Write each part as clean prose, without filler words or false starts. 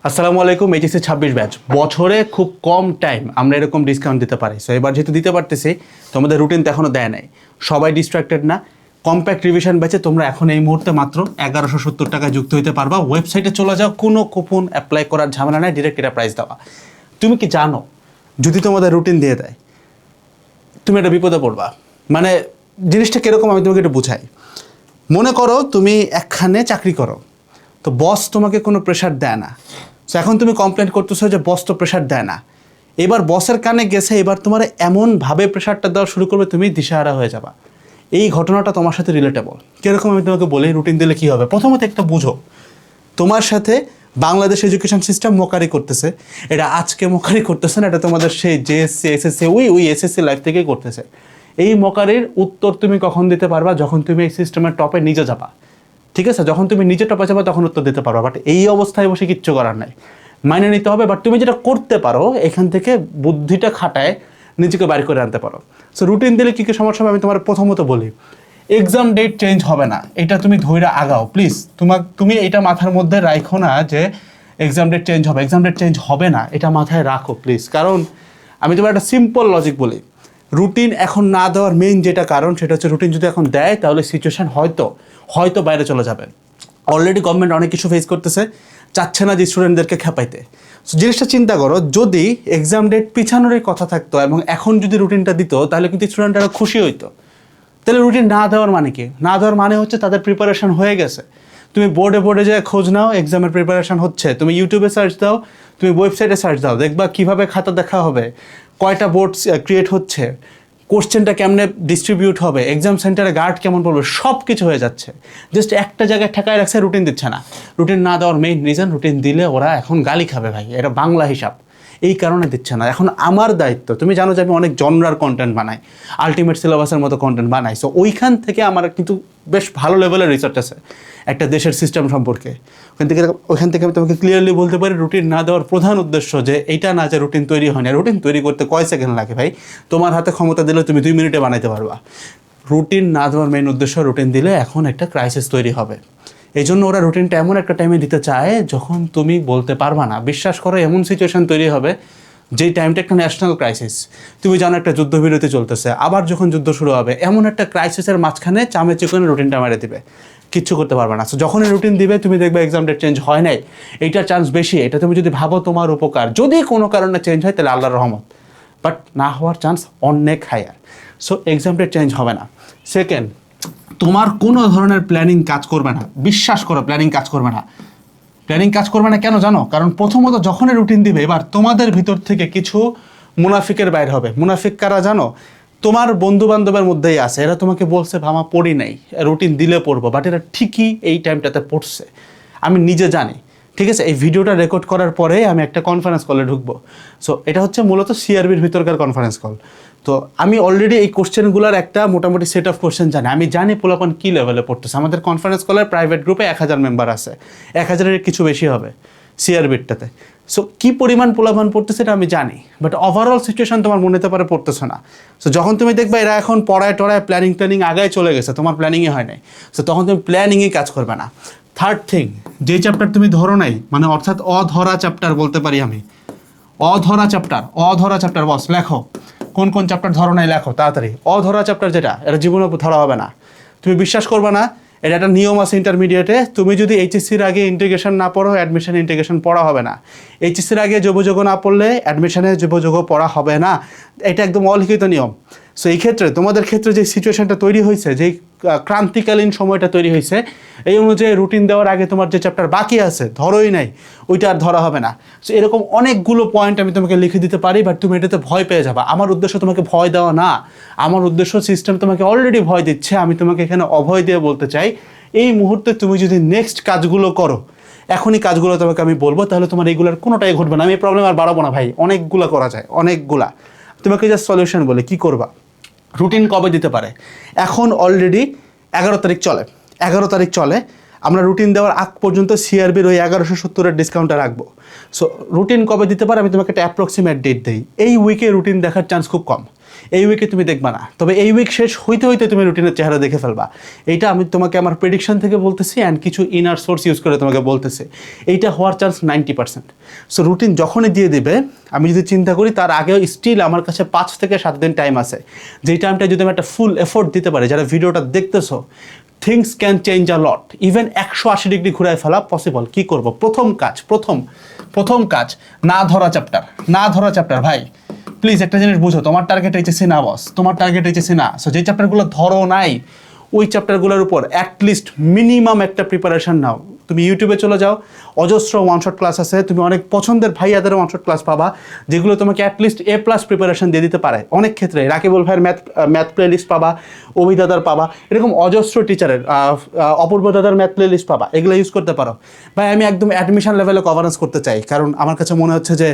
আসসালামু আলাইকুম। HSC 26 batch বছরে খুব কম টাইম আমরা এরকম ডিসকাউন্ট দিতে পারি। সো এবার যেহেতু দিতে পারতেছি, তোমাদের রুটিন তো এখনও দেয় নাই, সবাই ডিস্ট্রাক্টেড না। কম্প্যাক্ট রিভিশন ব্যাচে তোমরা এখন এই মুহূর্তে মাত্র 1170 টাকায় যুক্ত হতে পারবা। ওয়েবসাইটে চলে যাও, কোনো কুপন অ্যাপ্লাই করার ঝামেলা নাই, ডিরেক্ট এটা প্রাইস দেওয়া। তুমি কি জানো, যদি তোমাদের রুটিন দিয়ে দেয় তুমি একটা বিপদে পড়বা। মানে জিনিসটা কীরকম আমি তোমাকে একটু বুঝাই। মনে করো তুমি একখানে চাকরি করো, তো বস তোমাকে কোনো প্রেশার দেয় না। সো এখন তুমি কমপ্লেন করতেছো যে বস তো প্রেশার দেয় না। এবার বসের কানে গেছে, এবার তোমার এমনভাবে প্রেশারটা দেওয়া শুরু করবে তুমি দিশাহারা হয়ে যাবা। এই ঘটনাটা তোমার সাথে রিলেটেবল। কীরকম আমি তোমাকে বলি, রুটিন দিলে কী হবে। প্রথমত একটা বুঝো, তোমার সাথে বাংলাদেশ এডুকেশন সিস্টেম মোকারি করতেছে। এটা আজকে মোকারি করতেছে না, এটা তোমাদের সেই জেএসসি এসএসসি ওই এসএসসি লাইফ থেকেই করতেছে। এই মোকারির উত্তর তুমি কখন দিতে পারবা, যখন তুমি এই সিস্টেমের টপে নিজে যাবা। ঠিক আছে, যখন তুমি নিজে টপে যাবে তখন উত্তর দিতে পারো। বাট এই অবস্থায় বসে কিচ্ছু করার নাই, মাইনে নিতে হবে। বাট তুমি যেটা করতে পারো, এখান থেকে বুদ্ধিটা খাটায় নিজেকে বাইর করে আনতে পারো। সো রুটিন দিলে কী কী সমস্যা হবে আমি তোমার প্রথমত বলি। এক্সাম ডেট চেঞ্জ হবে না, এটা তুমি ধৈর্য আগাও প্লিজ। তুমি এটা মাথার মধ্যে রাখো না যে এক্সাম ডেট চেঞ্জ হবে। এক্সাম ডেট চেঞ্জ হবে না, এটা মাথায় রাখো প্লিজ। কারণ আমি তোমার একটা সিম্পল লজিক বলি, রুটিন এখন না দেওয়ার মেইন যেটা কারণ, সেটা হচ্ছে রুটিন যদি এখন দেয় তাহলে সিচুয়েশান হয়তো বাইরে চলে যাবে। অলরেডি গভর্নমেন্ট অনেক কিছু ফেস করতেছে, চাচ্ছে না যে স্টুডেন্টদেরকে খেপাইতে। জিনিসটা চিন্তা করো, যদি এক্সাম ডেট পিছানোরই কথা থাকতো এবং এখন যদি রুটিনটা দিত, তাহলে কিন্তু স্টুডেন্টরা খুশি হইতো। তাহলে রুটিন না দেওয়ার মানে কি? না দেওয়ার মানে হচ্ছে তাদের প্রিপারেশন হয়ে গেছে। তুমি বোর্ডে যায় খোঁজ নাও, এক্সামের প্রিপারেশন হচ্ছে। তুমি ইউটিউবে সার্চ দাও, তুমি ওয়েবসাইটে সার্চ দাও, দেখবা কীভাবে খাতা দেখা হবে, কয়টা বোর্ড ক্রিয়েট হচ্ছে, কোশ্চেনটা কেমনে ডিস্ট্রিবিউট হবে, এক্সাম সেন্টারে গার্ড কেমন পড়বে, সব কিছু হয়ে যাচ্ছে। জাস্ট একটা জায়গায় ঠেকায় রাখছে, রুটিন দিচ্ছে না। রুটিন না দেওয়ার মেইন রিজন, রুটিন দিলে ওরা এখন গালি খাবে ভাই, এটা বাংলা হিসাব। এই কারণে দিচ্ছে না। এখন আমার দায়িত্ব, তুমি জানো যে আমি অনেক জনরার কন্টেন্ট বানাই, আলটিমেট সিলেবাসের মতো কন্টেন্ট বানাই। সো ওইখান থেকে আমার কিন্তু বেশ ভালো লেভেলের রিসার্চ আছে একটা দেশের সিস্টেম সম্পর্কে। ওইখান থেকে আমি তোমাকে ক্লিয়ারলি বলতে পারি, রুটিন না দেওয়ার প্রধান উদ্দেশ্য যে এইটা না যে রুটিন তৈরি হয় না। রুটিন তৈরি করতে কয় সেকেন্ড লাগে ভাই? তোমার হাতে ক্ষমতা দিলে তুমি 2 মিনিটে বানাইতে পারবা। রুটিন না দেওয়ার মেইন উদ্দেশ্য, রুটিন দিলে এখন একটা ক্রাইসিস তৈরি হবে। এই জন্য ওরা রুটিনটা এমন একটা টাইমে দিতে চায় যখন তুমি বলতে পারবা না। বিশ্বাস করো, এমন সিচুয়েশান তৈরি হবে যেই টাইমটা একটা ন্যাশনাল ক্রাইসিস। তুমি জানো একটা যুদ্ধবিরতি চলতেছে, আবার যখন যুদ্ধ শুরু হবে, এমন একটা ক্রাইসিসের মাঝখানে চামে চিকনে রুটিনটা মেরে দিবে, কিচ্ছু করতে পারবে না। সো যখন এই রুটিন দিবে, তুমি দেখবে এক্সাম ডেট চেঞ্জ হয় নাই, এইটার চান্স বেশি। এটা তুমি যদি ভাবো তোমার উপকার, যদি কোনো কারণে চেঞ্জ হয় তাহলে আল্লাহর রহমত, বাট না হওয়ার চান্স অনেক higher. So exam date change হবে না। সেকেন্ড, তোমার কোনো ধরনের প্ল্যানিং কাজ করবে না। বিশ্বাস করো, প্ল্যানিং কাজ করবে না। প্ল্যানিং কাজ করবে না কেন জানো? কারণ প্রথমত যখনই রুটিন দিবে, এবার তোমাদের ভিতর থেকে কিছু মুনাফিকের বাইর হবে। মুনাফিক কারা জানো? তোমার বন্ধু বান্ধবের মধ্যেই আছে, এরা তোমাকে বলছে ভামা পড়ি নাই, রুটিন দিলে পড়বো, বাট এরা ঠিকই এই টাইমটাতে পড়ছে। আমি নিজে জানি, ঠিক আছে? এই ভিডিওটা রেকর্ড করার পরে আমি একটা কনফারেন্স কলে ঢুকবো। সো এটা হচ্ছে মূলত সিআরবির ভিতরকার কনফারেন্স কল। তো আমি অলরেডি এই কোশ্চেনগুলোর একটা মোটামুটি সেট অফ কোশ্চেন জানি। আমি জানি পোলাপান কী লেভেলে পড়তেছে। আমাদের কনফারেন্স কলের প্রাইভেট গ্রুপে 1000 মেম্বার আছে, 1000-এর কিছু বেশি হবে সিআরবিরটাতে। সো কী পরিমাণ পোলাপান পড়তেছে এটা আমি জানি, বাট ওভারঅল সিচুয়েশন তোমার মনে হতে পারে পড়তেছো না। সো যখন তুমি দেখবে এরা এখন পড়ায় টড়ায় প্ল্যানিং আগায় চলে গেছে, তোমার প্ল্যানিংই হয় নাই, সো তখন তুমি প্ল্যানিংই কাজ করবে না। থার্ড থিং, যে চ্যাপ্টার তুমি ধরো নাই, মানে অর্থাৎ অধরা চ্যাপ্টার বলতে পারি আমি, অধরা চ্যাপ্টার বস লেখো। কোন কোন চ্যাপ্টার ধরো নাই লেখো তাড়াতাড়ি। অধরা চ্যাপ্টার যেটা, এটা জীবনে ধরা হবে না। তুমি বিশ্বাস করবে না, এটা একটা নিয়ম আছে ইন্টারমিডিয়েটে। তুমি যদি এইচএসসির আগে ইন্টিগ্রেশন না পড়ো, অ্যাডমিশন ইন্টিগ্রেশন পড়া হবে না। এইচএসসির আগে যোগযোগ না পড়লে অ্যাডমিশনে যোগযোগ পড়া হবে না। এটা একদম অলিখিত নিয়ম। সো এই ক্ষেত্রে তোমাদের ক্ষেত্রে যে সিচুয়েশনটা তৈরি হয়েছে, যেই ক্রান্তিকালীন সময়টা তৈরি হয়েছে, এই অনুযায়ী রুটিন দেওয়ার আগে তোমার যে চ্যাপ্টার বাকি আছে ধরোই নাই, ওইটা আর ধরা হবে না। সো এরকম অনেকগুলো পয়েন্ট আমি তোমাকে লিখে দিতে পারি, বাট তুমি এটাতে ভয় পেয়ে যাবা। আমার উদ্দেশ্য তোমাকে ভয় দেওয়া না, আমার উদ্দেশ্য সিস্টেম তোমাকে অলরেডি ভয় দিচ্ছে, আমি তোমাকে এখানে অভয় দিয়ে বলতে চাই, এই মুহূর্তে তুমি যদি নেক্সট কাজগুলো করো, এখনই কাজগুলো তোমাকে আমি বলবো, তাহলে তোমার এইগুলোর কোনোটাই ঘটবে না। আমি এই প্রবলেম আর বাড়াবো না ভাই, অনেকগুলো করা যায়, অনেকগুলা। তোমাকে জাস্ট সলিউশন বলে কি করবা। রুটিন কবে দিতে পারে? এখন অলরেডি 11 তারিখ চলে। আমরা রুটিন দেওয়ার আগ পর্যন্ত সিআরবির ওই 1170-এর ডিসকাউন্টটা রাখবো। সো রুটিন কবে দিতে পারে আমি তোমাকে একটা অ্যাপ্রক্সিমেট ডেট দিই। এই উইকে রুটিন দেখার চান্স খুব কম। এই উইকে তুমি দেখবা না, তবে এই উইক শেষ হইতে হইতে তুমি রুটিনের চেহারা দেখে ফেলবা। এইটা আমি তোমাকে আমার প্রেডিকশন থেকে বলতেছি অ্যান্ড কিছু ইনার সোর্স ইউজ করে তোমাকে বলতেছি, এইটা হওয়ার চান্স 90%। সো রুটিন যখনই দিয়ে দিবে, আমি যদি চিন্তা করি তার আগেও স্টিল আমার কাছে 5 থেকে 7 দিন টাইম আছে, যেই টাইমটা যদি আমি একটা ফুল এফোর্ট দিতে পারি, যারা ভিডিওটা দেখতেছো, things can change a lot. Even 180 degree ঘুরায় ফেলা পসিবল। কি করব? প্রথম কাজ না ধরা চ্যাপ্টার ভাই। প্লিজ একটা জিনিস বুঝো, তোমার টার্গেট এইচএসসি না বস, তোমার টার্গেট এইচএসসি না। সো যে চ্যাপ্টারগুলো ধরো নাই, ওই চ্যাপ্টারগুলোর উপর অ্যাটলিস্ট মিনিমাম একটা প্রিপারেশন নাও। তুমি ইউটিউবে চলে যাও, অজস্র ওয়ান শট ক্লাস আছে, তুমি অনেক পছন্দের ভাইয়াদের ওয়ান শট ক্লাস পাবা, যেগুলো তোমাকে অ্যাটলিস্ট A+ প্রিপারেশন দিয়ে দিতে পারে। অনেক ক্ষেত্রে রাকিবুল ভাইয়ের ম্যাথ প্লে লিস্ট পাবা, অভি দাদার পাবা, এরকম অজস্র টিচারের, অপূর্ব দাদার ম্যাথ প্লে লিস্ট পাবা, এগুলো ইউজ করতে পারো। ভাই আমি একদম অ্যাডমিশন লেভেলে কভারেন্স করতে চাই, কারণ আমার কাছে মনে হচ্ছে যে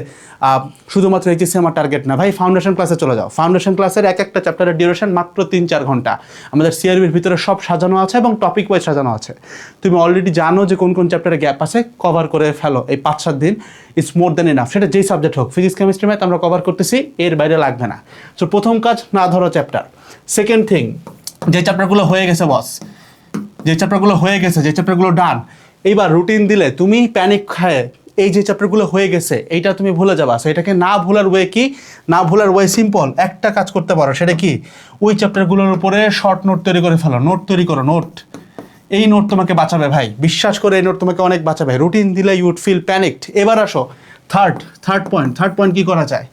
শুধুমাত্র এইচএসসি আমার টার্গেট না। ভাই ফাউন্ডেশন ক্লাসে চলে যাও, ফাউন্ডেশন ক্লাসের এক একটা চ্যাপ্টারের ডিউরেশন মাত্র 3-4 ঘন্টা। আমাদের সিআরবির ভিতরে সব সাজানো আছে এবং টপিক ওয়াইজ সাজানো আছে। তুমি অলরেডি জানো যে কোন কোন চ্যাপ্টারে গ্যাপ আছে, কভার করে ফেলো এই 5-7 দিন। It's more than enough. সেটা যেই সাবজেক্ট হোক, ফিজিক্স কেমিস্ট্রি ম্যাথ আমরা কভার করতেছি, এর বাইরে লাগবে না। সো প্রথম কাজ না ধরো চ্যাপ্টার। সেকেন্ড থিং, যে চ্যাপ্টারগুলো হয়ে গেছে বস, যে চ্যাপ্টারগুলো ডান, এইবার রুটিন দিলে তুমি প্যানিক খায় এই যে চ্যাপ্টারগুলো হয়ে গেছে এইটা তুমি ভুলে যাবা। সো এটাকে না ভুলার ওয়ে কি? না ভুলার ওয়ে সিম্পল, একটা কাজ করতে পারো। সেটা কি? ওই চ্যাপ্টারগুলোর উপরে শর্ট নোট তৈরি করে ফেলো। নোট। এই নোট তোমাকে বাঁচাবে ভাই, বিশ্বাস করে এই নোট তোমাকে অনেক বাঁচাবে। রুটিন দিলে ইউ উড ফিল প্যানিকড। এবার আসো থার্ড পয়েন্ট কি করা যায়?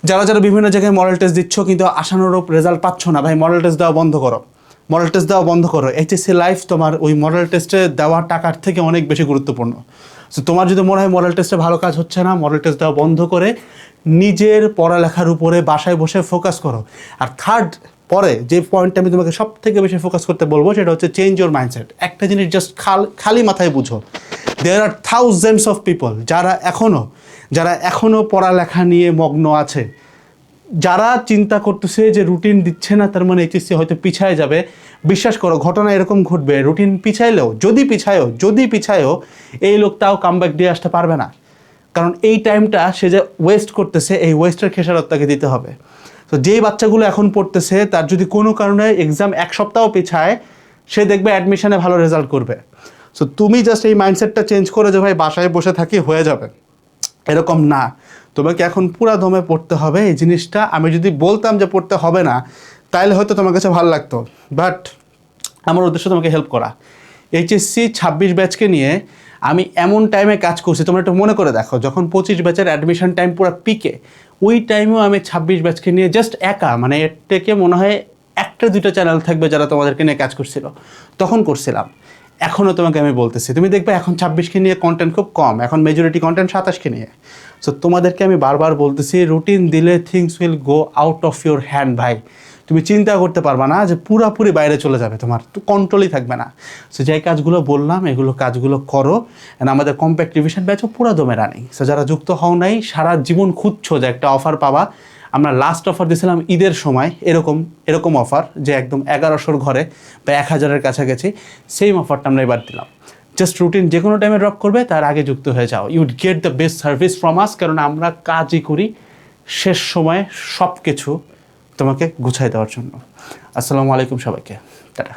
যারা বিভিন্ন জায়গায় মডেল টেস্ট দিচ্ছ কিন্তু আশানুরূপ রেজাল্ট পাচ্ছ না, ভাই মডেল টেস্ট দেওয়া বন্ধ করো। এইচএসসি লাইফ তোমার ওই মডেল টেস্টে দেওয়া টাকার থেকে অনেক বেশি গুরুত্বপূর্ণ। সো তোমার যদি মনে হয় মডেল টেস্টে ভালো কাজ হচ্ছে না, মডেল টেস্ট দেওয়া বন্ধ করে নিজের পড়ালেখার উপরে বাসায় বসে ফোকাস করো। আর থার্ড পরে যে পয়েন্টটা আমি তোমাকে সব থেকে বেশি ফোকাস করতে বলবো, সেটা হচ্ছে চেঞ্জ ইউর মাইন্ডসেট। একটা জিনিস জাস্ট খালি মাথায় বুঝো, দেয়ার আর থাউজেন্ডস অফ পিপল যারা এখনও পড়ালেখা নিয়ে মগ্ন আছে, যারা চিন্তা করতেছে যে রুটিন দিচ্ছে না তার মানে এইচএসসি হয়তো পিছায় যাবে। বিশ্বাস করো, ঘটনা এরকম ঘটবে। রুটিন পিছাইলেও, যদি পিছায়ও এই লোকটাও কামব্যাক দিয়ে আসতে পারবে না, কারণ এই টাইমটা সে যে ওয়েস্ট করতেছে, এই ওয়েস্টের খেসারত তাকে দিতে হবে। তো যেই বাচ্চাগুলো এখন পড়তেছে, তার যদি কোনো কারণে এক্সাম 1 সপ্তাহ পিছায়, সে দেখবে অ্যাডমিশনে ভালো রেজাল্ট করবে। সো তুমি জাস্ট এই মাইন্ডসেটটা চেঞ্জ করে যে ভাই বাসায় বসে থাকি হয়ে যাবে, এরকম না। তোমাকে এখন পুরা দমে পড়তে হবে। এই জিনিসটা আমি যদি বলতাম যে পড়তে হবে না, তাহলে হয়তো তোমার কাছে ভালো লাগতো, বাট আমার উদ্দেশ্য তোমাকে হেল্প করা। এইচএসসি 26 ব্যাচকে নিয়ে আমি এমন টাইমে কাজ করছি, তোমরা একটু মনে করে দেখো, যখন 25 ব্যাচের অ্যাডমিশন টাইম পুরো পিকে, ওই টাইমেও আমি 26 ব্যাচকে নিয়ে জাস্ট একা, মানে এর থেকে মনে হয় 1-2টা চ্যানেল থাকবে যারা তোমাদেরকে নিয়ে কাজ করছিল, তখন করছিলাম। এখনও তোমাকে আমি বলতেছি, তুমি দেখবে এখন 26কে নিয়ে কন্টেন্ট খুব কম, এখন মেজরিটি কন্টেন্ট 27কে নিয়ে। সো তোমাদেরকে আমি বারবার বলতেছি, রুটিন দিলে things will go out of your hand ভাই। তুমি চিন্তা করতে পারবা না যে পুরাপুরি বাইরে চলে যাবে, তোমার তো কন্ট্রোলই থাকবে না। সো যে কাজগুলো বললাম এগুলো কাজগুলো করো। অ্যান্ড আমাদের কম্প্যাক্ট রিভিশন ব্যাচও পুরো দমে রানিং। সো যারা যুক্ত হও নাই, সারা জীবন খুঁজছো যে একটা অফার পাবা, আমরা লাস্ট অফার দিয়েছিলাম ঈদের সময়, এরকম অফার যে একদম 1100 ঘরে বা 1000-এর কাছাকাছি, সেম অফারটা আমরা এবার দিলাম। জাস্ট রুটিন যে কোনো টাইমে ড্রপ করবে, তার আগে যুক্ত হয়ে যাও। You'd get the best service from us, কারণ আমরা কাজই করি শেষ সময়ে সব কিছু তোমাকে গুছাই দেওয়ার জন্য। আসসালামু আলাইকুম সবাইকে, টাটা।